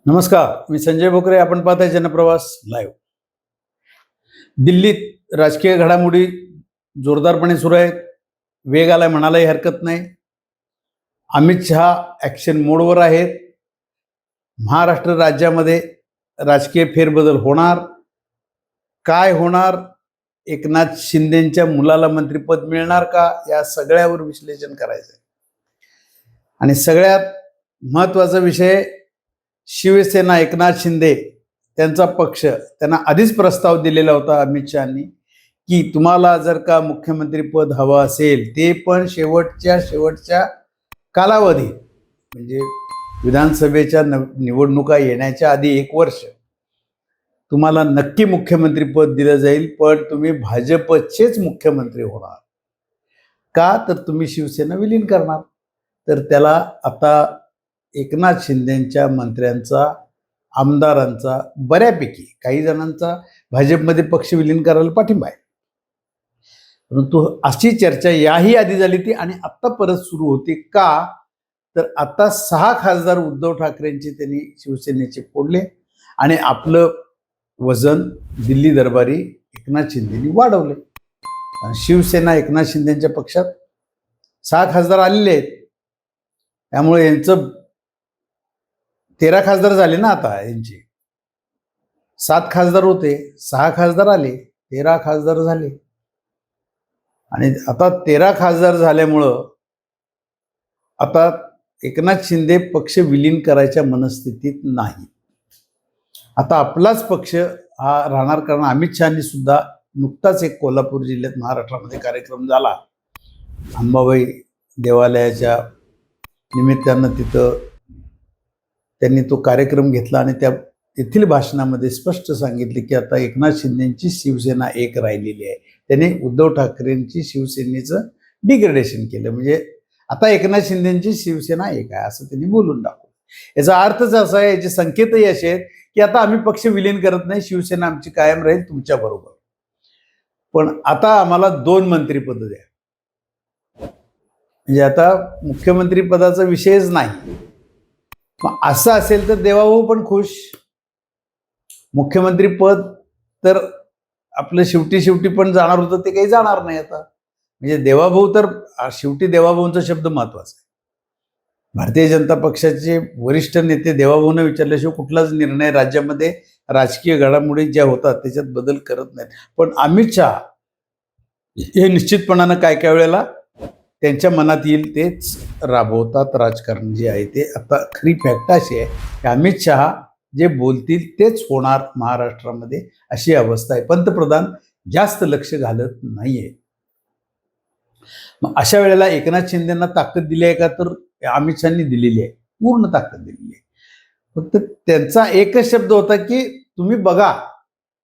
नमस्कार, मी संजय भोकरे. आपण पाहताय जनप्रवास लाईव्ह. दिल्लीत राजकीय घडामोडी जोरदारपणे सुरू आहेत. वेग आलाय म्हणालाही हरकत नाही. अमित शहा ॲक्शन मोडवर आहेत. महाराष्ट्र राज्यामध्ये राजकीय फेरबदल होणार. काय होणार? एकनाथ शिंदेंच्या मुलाला मंत्रिपद मिळणार का? या सगळ्यावर विश्लेषण करायचं आहे. आणि सगळ्यात महत्त्वाचा विषय, शिवसेना, एकनाथ शिंदे त्यांचा पक्ष त्यांना आधीच प्रस्ताव दिलेला होता अमित शहानी की तुम्हाला जर का मुख्यमंत्रीपद हवं असेल, ते पण शेवटच्या कालावधीत, म्हणजे विधानसभेच्या निवडणुका येण्याच्या आधी 1 वर्ष तुम्हाला नक्की मुख्यमंत्रीपद दिलं जाईल, पण तुम्ही भाजपचेच मुख्यमंत्री होणार का? तर तुम्ही शिवसेना विलीन करणार. तर त्याला आता एकनाथ शिंदेंच्या मंत्र्यांचा, आमदारांचा, बऱ्यापैकी काही जणांचा भाजपमध्ये पक्ष विलीन करायला पाठिंबा आहे. परंतु अशी चर्चा याही आधी झाली ती आणि आत्ता परत सुरू होती का? तर आता 6 खासदार उद्धव ठाकरेंचे त्यांनी शिवसेनेचे फोडले आणि आपलं वजन दिल्ली दरबारी एकनाथ शिंदेंनी वाढवले. शिवसेना एकनाथ शिंदेंच्या पक्षात 6 खासदार आलेले आहेत. त्यामुळे यांचं 13 खासदार झाले ना. आता यांचे 7 खासदार होते, 6 खासदार आले, 13 खासदार झाले. आणि आता 13 खासदार झाल्यामुळं आता एकनाथ शिंदे पक्ष विलीन करायच्या मनस्थितीत नाही. आता आपलाच पक्ष हा राहणार. कारण अमित शहानी सुद्धा नुकताच एक कोल्हापूर जिल्ह्यात महाराष्ट्रामध्ये कार्यक्रम झाला. अंबाबाई देवालयाच्या निमित्तानं तिथं त्यांनी तो कार्यक्रम घेतला आणि त्या तेथील भाषणामध्ये स्पष्ट सांगितले की आता एकनाथ शिंदेंची शिवसेना एक राहिलेली आहे. त्यांनी उद्धव ठाकरेंची शिवसेनेचं डिग्रेडेशन केलं. म्हणजे आता एकनाथ शिंदेंची शिवसेना एक आहे असं त्यांनी बोलून दाखवलं. याचा अर्थच असा आहे, याचे संकेतही असे आहेत की आता आम्ही पक्ष विलीन करत नाही, शिवसेना आमची कायम राहील तुमच्या बरोबर, पण आता आम्हाला 2 मंत्रिपद द्या. म्हणजे आता मुख्यमंत्री पदाचा विषयच नाही. मग असं असेल तर देवाभाऊ पण खुश. मुख्यमंत्री पद तर आपलं शेवटी पण जाणार होतं, ते काही जाणार नाही आता. म्हणजे देवाभाऊ तर शेवटी देवाभाऊंचा शब्द महत्वाचा आहे. भारतीय जनता पक्षाचे वरिष्ठ नेते देवाभाऊंना विचारल्याशिवाय कुठलाच निर्णय राज्यामध्ये राजकीय घडामोडी ज्या होतात त्याच्यात बदल करत नाहीत. पण अमित शहा हे निश्चितपणानं काय वेळेला त्यांच्या मनात येईल तेच राबवतात राजकारण जे आहे ते. आता खरी फॅक्ट अशी आहे की अमित शहा जे बोलतील तेच होणार महाराष्ट्रामध्ये, अशी अवस्था आहे. पंतप्रधान जास्त लक्ष घालत नाहीये. मग अशा वेळेला एकनाथ शिंदेंना ताकद दिली आहे का? तर अमित शहानी दिलेली आहे, पूर्ण ताकद दिलेली आहे. फक्त त्यांचा एकच शब्द होता की तुम्ही बघा,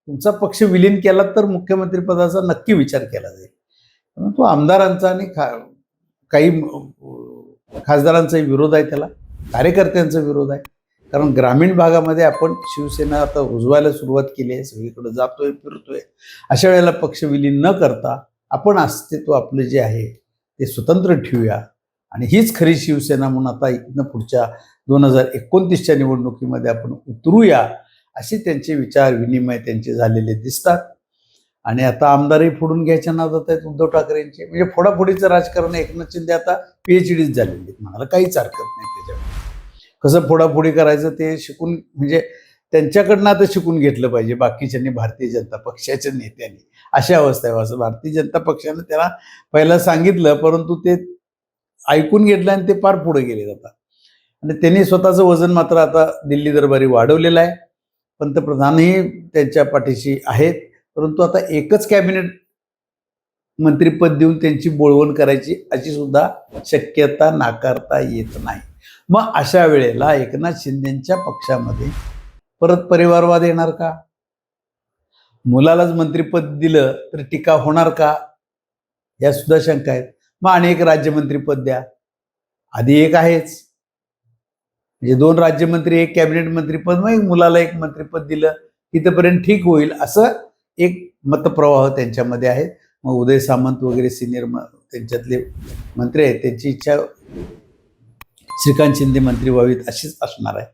तुमचा पक्ष विलीन केला तर मुख्यमंत्री पदाचा नक्की विचार केला जाईल. परंतु आमदारांचा आणि काही खासदारांचा विरोध आहे, त्याला कार्यकर्त्यांचा विरोध आहे. कारण ग्रामीण भागामध्ये आपण शिवसेना आता रुजवायला सुरुवात केली आहे, सगळीकडे जातोय फिरतोय. अशा वेळेला पक्ष विलीन न करता आपण अस्तित्व आपलं जे आहे ते स्वतंत्र ठेवूया आणि हीच खरी शिवसेना म्हणून आता इथनं पुढच्या 2029च्या निवडणुकीमध्ये आपण उतरूया, असे त्यांचे विचार विनिमय त्यांचे झालेले दिसतात. आणि आता आमदारही फोडून घ्यायच्या नादात आहेत उद्धव ठाकरेंचे. म्हणजे फोडाफोडीचं राजकारण. एकनाथ शिंदे आता PhDच झालेले आहेत, म्हणाला काहीच हरकत नाही त्याच्यावर. कसं फोडाफोडी करायचं ते शिकून, म्हणजे त्यांच्याकडनं आता शिकून घेतलं पाहिजे बाकीच्यांनी, भारतीय जनता पक्षाच्या नेत्यांनी. अशी अवस्था आहे. असं भारतीय जनता पक्षानं त्याला पहिला सांगितलं, परंतु ते ऐकून घेतलं आणि ते पार पुढे गेले जातात. आणि त्यांनी स्वतःचं वजन मात्र आता दिल्ली दरबारी वाढवलेलं आहे. पंतप्रधानही त्यांच्या पाठीशी आहेत. परंतु आता एकच कॅबिनेट मंत्रिपद देऊन त्यांची बोळवण करायची अशी सुद्धा शक्यता नाकारता येत नाही. मग अशा वेळेला एकनाथ शिंदेंच्या पक्षामध्ये परत परिवारवाद येणार का? मुलालाच मंत्रिपद दिलं तर टीका होणार का? या सुद्धा शंका आहेत. मग अनेक राज्यमंत्रीपद द्या. आधी एक आहेच, म्हणजे 2 राज्यमंत्री, 1 कॅबिनेट मंत्रिपद, मग एक मुलाला 1 मंत्रिपद दिलं, तिथपर्यंत ठीक होईल, असं एक मतप्रवाह त्यांच्यामध्ये आहे. मग उदय सामंत वगैरे सिनियर त्यांच्यातले मंत्री आहेत, त्यांची इच्छा श्रीकांत शिंदे मंत्री व्हावीत अशीच असणार आहे.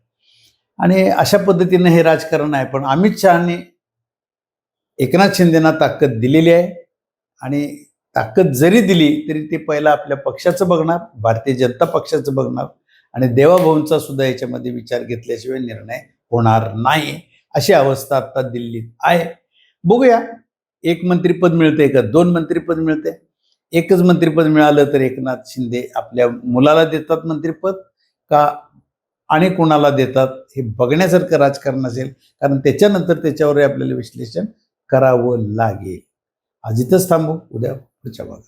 आणि अशा पद्धतीनं हे राजकारण आहे. पण अमित शहाने एकनाथ शिंदेना ताकद दिलेली आहे आणि ताकद जरी दिली तरी ते पहिला आपल्या पक्षाचं बघणार, भारतीय जनता पक्षाचं बघणार आणि देवाभाऊंचा सुद्धा याच्यामध्ये विचार घेतल्याशिवाय निर्णय होणार नाही. अशी अवस्था आता दिल्लीत आहे. बघूया, एक मंत्रिपद मिळते का 2 मंत्रिपद मिळते. एकच मंत्रिपद मिळालं तर एकनाथ शिंदे आपल्या मुलाला देतात मंत्रिपद का आणि कोणाला देतात हे बघण्यासारखं राजकारण असेल, कारण त्याच्यानंतर त्याच्यावर आपल्याला विश्लेषण करावं लागेल. आज इथंच थांबू, उद्या पुढच्या भागात.